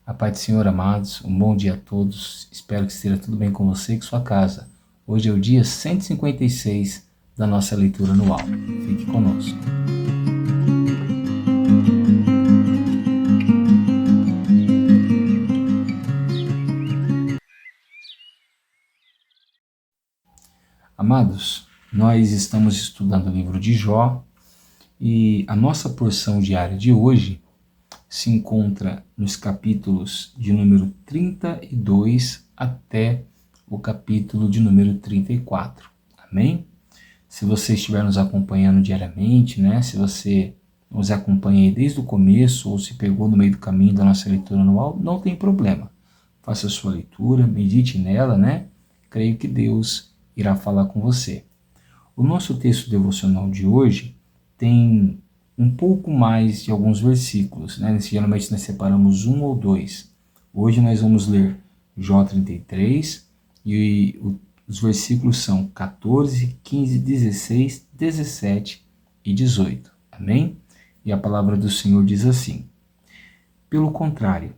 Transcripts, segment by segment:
A paz do Senhor, amados, um bom dia a todos. Espero que esteja tudo bem com você e com sua casa. Hoje é o dia 156 da nossa leitura anual. Fique conosco. Amados, nós estamos estudando o livro de Jó e a nossa porção diária de hoje se encontra nos capítulos de número 32 até o capítulo de número 34. Amém? Se você estiver nos acompanhando diariamente, se você nos acompanha aí desde o começo ou se pegou no meio do caminho da nossa leitura anual, não tem problema. Faça a sua leitura, medite nela, Creio que Deus irá falar com você. O nosso texto devocional de hoje tem um pouco mais de alguns versículos, Geralmente nós separamos um ou dois. Hoje nós vamos ler Jó 33 e os versículos são 14, 15, 16, 17 e 18. Amém? E a palavra do Senhor diz assim: pelo contrário,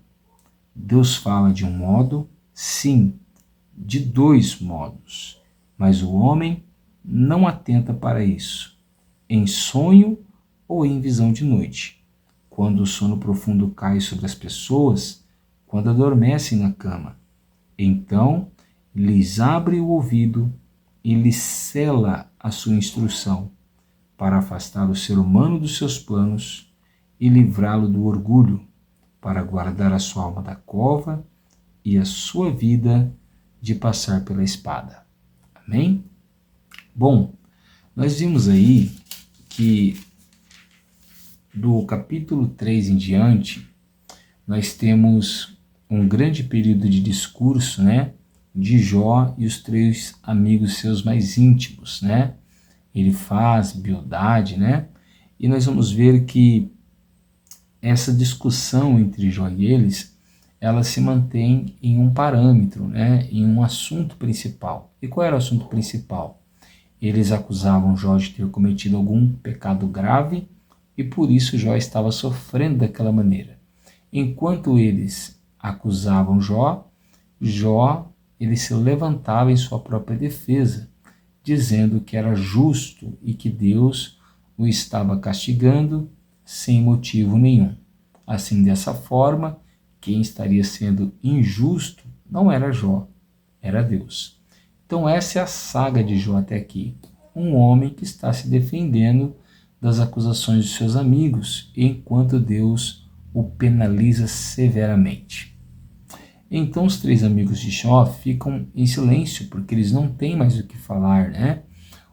Deus fala de um modo, sim, de dois modos, mas o homem não atenta para isso, em sonho ou em visão de noite, quando o sono profundo cai sobre as pessoas, quando adormecem na cama. Então lhes abre o ouvido e lhes cela a sua instrução, para afastar o ser humano dos seus planos e livrá-lo do orgulho, para guardar a sua alma da cova e a sua vida de passar pela espada. Amém? Bom, nós vimos aí que do capítulo 3 em diante, nós temos um grande período de discurso, de Jó e os três amigos seus mais íntimos, Elifaz, Bildade, E nós vamos ver que essa discussão entre Jó e eles, ela se mantém em um parâmetro, em um assunto principal. E qual era o assunto principal? Eles acusavam Jó de ter cometido algum pecado grave e por isso Jó estava sofrendo daquela maneira. Enquanto eles acusavam Jó, ele se levantava em sua própria defesa, dizendo que era justo e que Deus o estava castigando sem motivo nenhum. Assim, dessa forma, quem estaria sendo injusto não era Jó, era Deus. Então essa é a saga de Jó até aqui. Um homem que está se defendendo das acusações de seus amigos, enquanto Deus o penaliza severamente. Então os três amigos de Jó ficam em silêncio, porque eles não têm mais o que falar,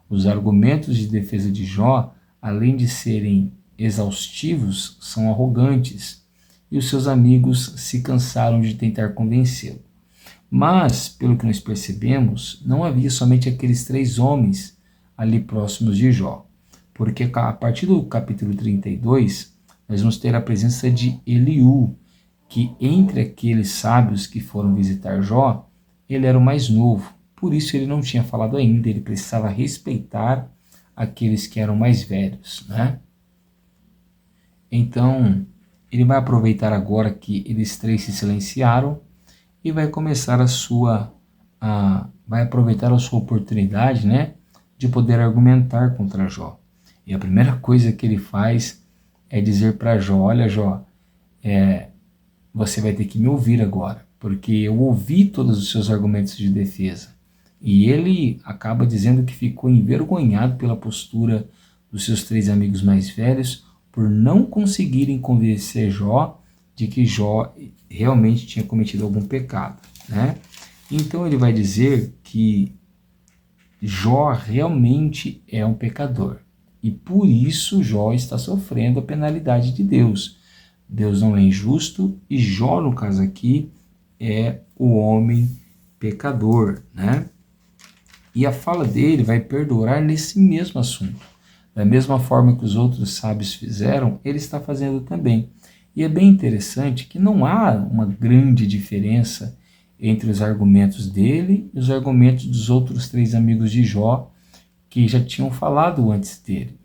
Os argumentos de defesa de Jó, além de serem exaustivos, são arrogantes, e os seus amigos se cansaram de tentar convencê-lo. Mas, pelo que nós percebemos, não havia somente aqueles três homens ali próximos de Jó, porque a partir do capítulo 32, nós vamos ter a presença de Eliú, que entre aqueles sábios que foram visitar Jó, ele era o mais novo, por isso ele não tinha falado ainda, ele precisava respeitar aqueles que eram mais velhos, Então, ele vai aproveitar agora que eles três se silenciaram e vai começar vai aproveitar a sua oportunidade, de poder argumentar contra Jó. E a primeira coisa que ele faz é dizer para Jó: olha, Jó, você vai ter que me ouvir agora, porque eu ouvi todos os seus argumentos de defesa. E ele acaba dizendo que ficou envergonhado pela postura dos seus três amigos mais velhos por não conseguirem convencer Jó de que Jó realmente tinha cometido algum pecado, Então ele vai dizer que Jó realmente é um pecador e por isso Jó está sofrendo a penalidade de Deus. Deus não é injusto e Jó, no caso aqui, é o homem pecador, E a fala dele vai perdurar nesse mesmo assunto. Da mesma forma que os outros sábios fizeram, ele está fazendo também. E é bem interessante que não há uma grande diferença entre os argumentos dele e os argumentos dos outros três amigos de Jó, que já tinham falado antes dele,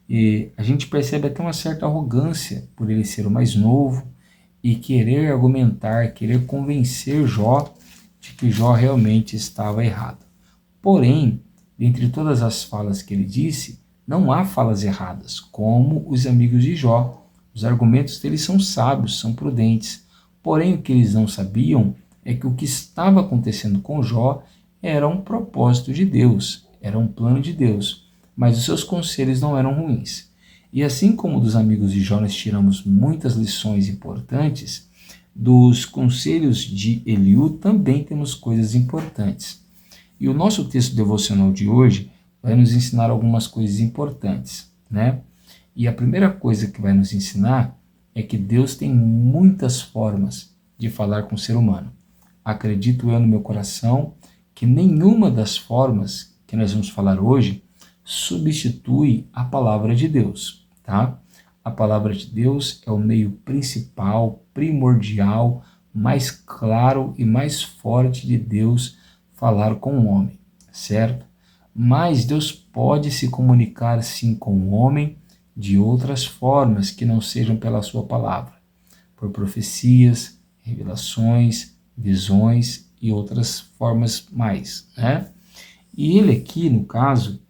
E a gente percebe até uma certa arrogância por ele ser o mais novo e querer argumentar, querer convencer Jó de que Jó realmente estava errado. Porém, dentre todas as falas que ele disse, não há falas erradas, como os amigos de Jó. Os argumentos deles são sábios, são prudentes. Porém, o que eles não sabiam é que o que estava acontecendo com Jó era um propósito de Deus, era um plano de Deus, mas os seus conselhos não eram ruins. E assim como dos amigos de Jó nós tiramos muitas lições importantes, dos conselhos de Eliú também temos coisas importantes. E o nosso texto devocional de hoje vai nos ensinar algumas coisas importantes, né? E a primeira coisa que vai nos ensinar é que Deus tem muitas formas de falar com o ser humano. Acredito eu no meu coração que nenhuma das formas que nós vamos falar hoje substitui a palavra de Deus, tá? A palavra de Deus é o meio principal, primordial, mais claro e mais forte de Deus falar com o homem, certo? Mas Deus pode se comunicar sim com o homem de outras formas que não sejam pela sua palavra, por profecias, revelações, visões e outras formas mais, né? E ele aqui, no caso,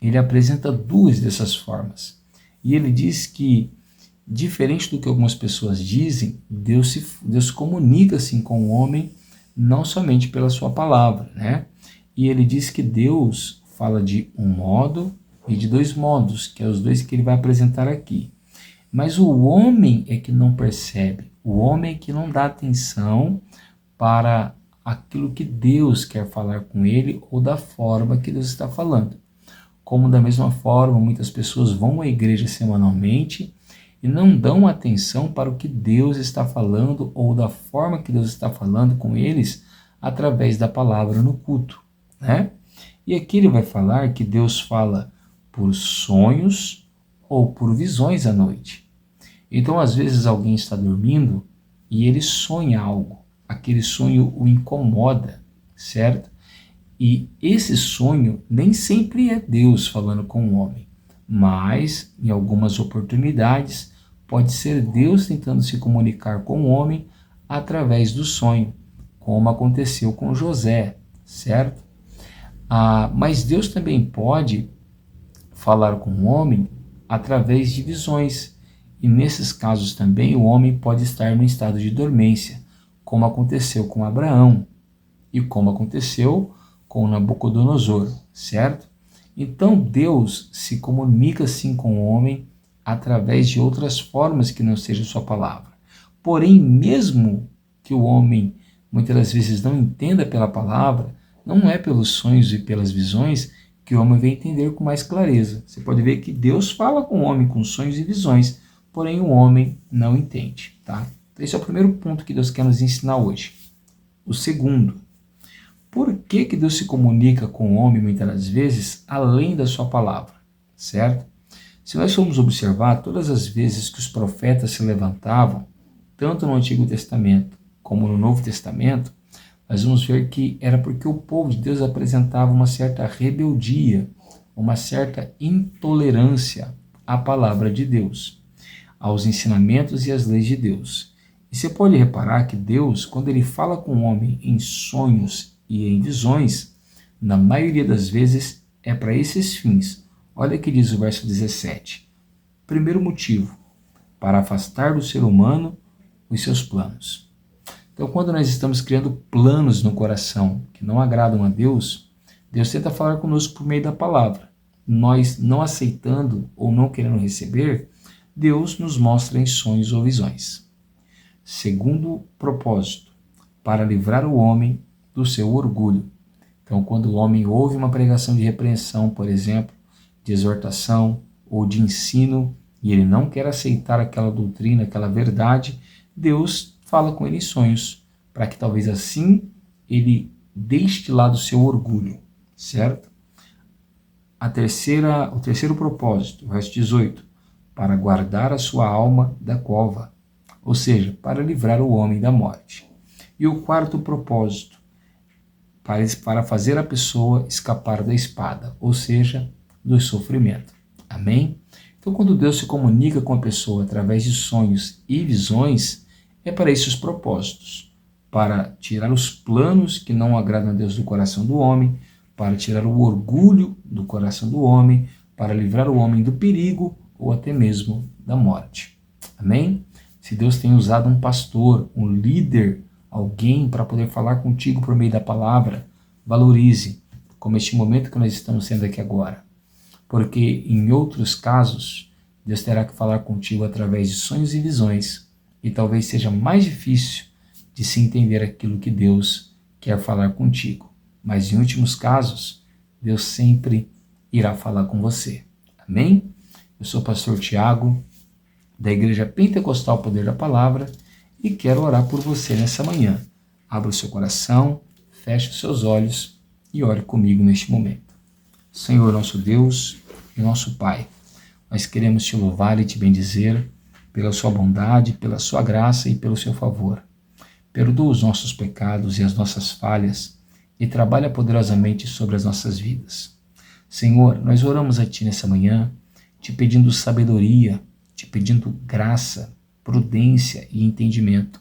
ele apresenta duas dessas formas. E ele diz que, diferente do que algumas pessoas dizem, Deus comunica assim com o homem, não somente pela sua palavra, né? E ele diz que Deus fala de um modo e de dois modos, que é os dois que ele vai apresentar aqui. Mas o homem é que não percebe, o homem é que não dá atenção para aquilo que Deus quer falar com ele ou da forma que Deus está falando. Como da mesma forma, muitas pessoas vão à igreja semanalmente e não dão atenção para o que Deus está falando ou da forma que Deus está falando com eles através da palavra no culto, né? E aqui ele vai falar que Deus fala por sonhos ou por visões à noite. Então, às vezes, alguém está dormindo e ele sonha algo. Aquele sonho o incomoda, certo? E esse sonho nem sempre é Deus falando com o homem, mas, em algumas oportunidades, pode ser Deus tentando se comunicar com o homem através do sonho, como aconteceu com José, certo? Mas Deus também pode falar com o homem através de visões, e nesses casos também o homem pode estar no estado de dormência, como aconteceu com Abraão e como aconteceu com Nabucodonosor, certo? Então Deus se comunica assim com o homem através de outras formas que não seja sua palavra. Porém, mesmo que o homem muitas das vezes não entenda pela palavra, não é pelos sonhos e pelas visões que o homem vai entender com mais clareza. Você pode ver que Deus fala com o homem com sonhos e visões, porém o homem não entende, tá? Então, esse é o primeiro ponto que Deus quer nos ensinar hoje. O segundo, por que Deus se comunica com o homem muitas das vezes além da sua palavra, certo? Se nós formos observar, todas as vezes que os profetas se levantavam, tanto no Antigo Testamento como no Novo Testamento, nós vamos ver que era porque o povo de Deus apresentava uma certa rebeldia, uma certa intolerância à palavra de Deus, aos ensinamentos e às leis de Deus. E você pode reparar que Deus, quando ele fala com o homem em sonhos e em visões, na maioria das vezes é para esses fins. Olha o que diz o verso 17. Primeiro motivo, para afastar do ser humano os seus planos. Então, quando nós estamos criando planos no coração que não agradam a Deus, Deus tenta falar conosco por meio da palavra. Nós não aceitando ou não querendo receber, Deus nos mostra em sonhos ou visões. Segundo propósito, para livrar o homem do seu orgulho. Então, quando o homem ouve uma pregação de repreensão, por exemplo, de exortação ou de ensino, e ele não quer aceitar aquela doutrina, aquela verdade, Deus fala com ele em sonhos, para que talvez assim ele deixe de lado o seu orgulho, certo? O terceiro propósito, verso 18, para guardar a sua alma da cova, ou seja, para livrar o homem da morte. E o quarto propósito, para fazer a pessoa escapar da espada, ou seja, do sofrimento. Amém? Então, quando Deus se comunica com a pessoa através de sonhos e visões, é para esses propósitos, para tirar os planos que não agradam a Deus do coração do homem, para tirar o orgulho do coração do homem, para livrar o homem do perigo ou até mesmo da morte. Amém? Se Deus tem usado um pastor, um líder, alguém para poder falar contigo por meio da palavra, valorize, como este momento que nós estamos sendo aqui agora. Porque em outros casos, Deus terá que falar contigo através de sonhos e visões, e talvez seja mais difícil de se entender aquilo que Deus quer falar contigo. Mas em últimos casos, Deus sempre irá falar com você. Amém? Eu sou o pastor Tiago, da Igreja Pentecostal Poder da Palavra, e quero orar por você nessa manhã. Abra o seu coração, feche os seus olhos e ore comigo neste momento. Senhor, nosso Deus e nosso Pai, nós queremos te louvar e te bendizer pela sua bondade, pela sua graça e pelo seu favor. Perdoa os nossos pecados e as nossas falhas e trabalha poderosamente sobre as nossas vidas. Senhor, nós oramos a Ti nessa manhã, te pedindo sabedoria, te pedindo graça, prudência e entendimento,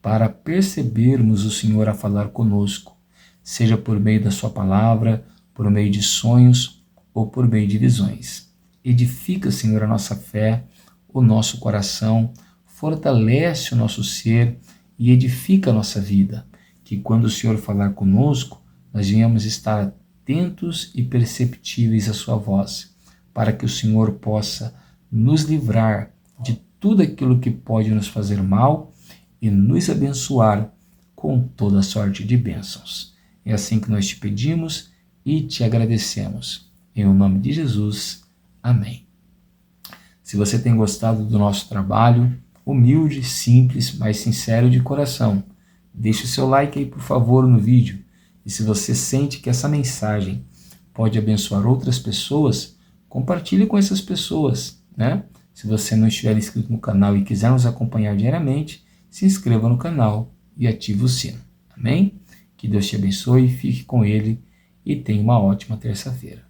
para percebermos o Senhor a falar conosco, seja por meio da sua palavra, por meio de sonhos ou por meio de visões. Edifica, Senhor, a nossa fé, o nosso coração, fortalece o nosso ser e edifica a nossa vida, que quando o Senhor falar conosco, nós venhamos estar atentos e perceptíveis à sua voz, para que o Senhor possa nos livrar de tudo aquilo que pode nos fazer mal e nos abençoar com toda sorte de bênçãos. É assim que nós te pedimos e te agradecemos. Em nome de Jesus. Amém. Se você tem gostado do nosso trabalho, humilde, simples, mas sincero de coração, deixe o seu like aí, por favor, no vídeo. E se você sente que essa mensagem pode abençoar outras pessoas, compartilhe com essas pessoas, né? Se você não estiver inscrito no canal e quiser nos acompanhar diariamente, se inscreva no canal e ative o sino. Amém? Que Deus te abençoe, fique com Ele e tenha uma ótima terça-feira.